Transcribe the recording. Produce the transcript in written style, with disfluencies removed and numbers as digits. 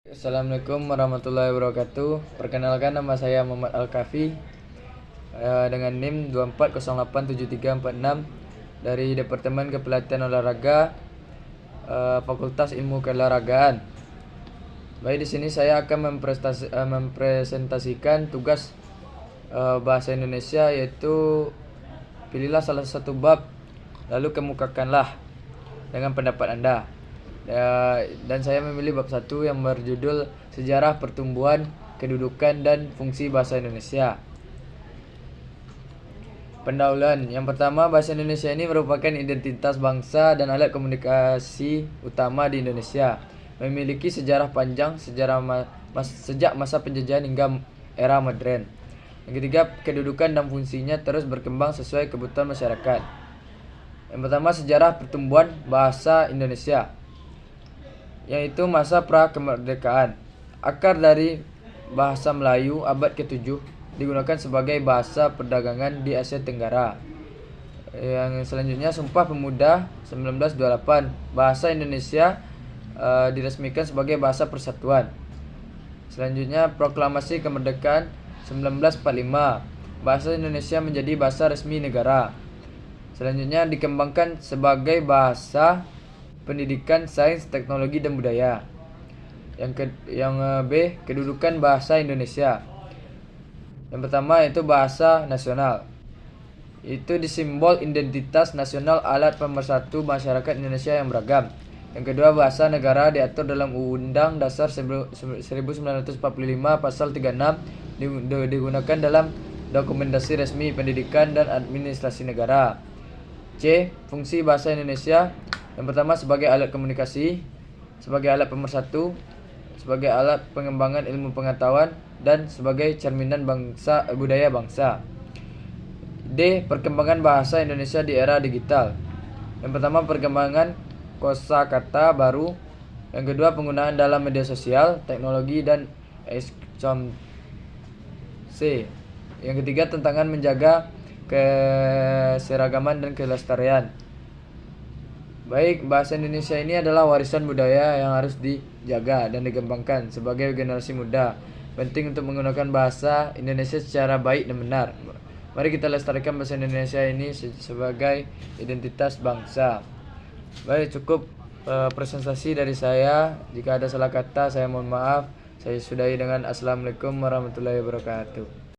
Assalamualaikum warahmatullahi wabarakatuh. Perkenalkan, nama saya Muhammad Al-Kafi dengan NIM 24087346 dari Departemen Kepelatihan Olahraga Fakultas Ilmu Keolahragaan. Baik, di sini saya akan mempresentasikan tugas bahasa Indonesia, yaitu pilihlah salah satu bab lalu kemukakanlah dengan pendapat Anda. Dan saya memilih bab 1 yang berjudul Sejarah Pertumbuhan, Kedudukan, dan Fungsi Bahasa Indonesia. Pendahuluan. Yang pertama, bahasa Indonesia ini merupakan identitas bangsa dan alat komunikasi utama di Indonesia. Memiliki sejarah panjang, sejak masa penjajahan hingga era modern. Yang ketiga, kedudukan dan fungsinya terus berkembang sesuai kebutuhan masyarakat. Yang pertama, sejarah pertumbuhan bahasa Indonesia, yaitu masa pra-kemerdekaan. Akar dari bahasa Melayu abad ke-7 digunakan sebagai bahasa perdagangan di Asia Tenggara. Yang selanjutnya, Sumpah Pemuda 1928, bahasa Indonesia diresmikan sebagai bahasa persatuan. Selanjutnya, Proklamasi Kemerdekaan 1945, bahasa Indonesia menjadi bahasa resmi negara. Selanjutnya, dikembangkan sebagai bahasa pendidikan, sains, teknologi, dan budaya. Yang B, kedudukan bahasa Indonesia. Yang pertama yaitu bahasa nasional. Itu disimbol identitas nasional, alat pemersatu masyarakat Indonesia yang beragam. Yang kedua, bahasa negara diatur dalam Undang Dasar 1945 pasal 36, digunakan dalam dokumentasi resmi pendidikan dan administrasi negara. C, fungsi bahasa Indonesia. Yang pertama, sebagai alat komunikasi, sebagai alat pemersatu, sebagai alat pengembangan ilmu pengetahuan, dan sebagai cerminan budaya bangsa. D, perkembangan bahasa Indonesia di era digital. Yang pertama, perkembangan kosakata baru. Yang kedua, penggunaan dalam media sosial, teknologi, dan C. Yang ketiga, tantangan menjaga keseragaman dan kelestarian. Baik, bahasa Indonesia ini adalah warisan budaya yang harus dijaga dan dikembangkan. Sebagai generasi muda, penting untuk menggunakan bahasa Indonesia secara baik dan benar. Mari kita lestarikan bahasa Indonesia ini sebagai identitas bangsa. Baik, cukup presentasi dari saya. Jika ada salah kata, saya mohon maaf. Saya sudahi dengan Assalamualaikum warahmatullahi wabarakatuh.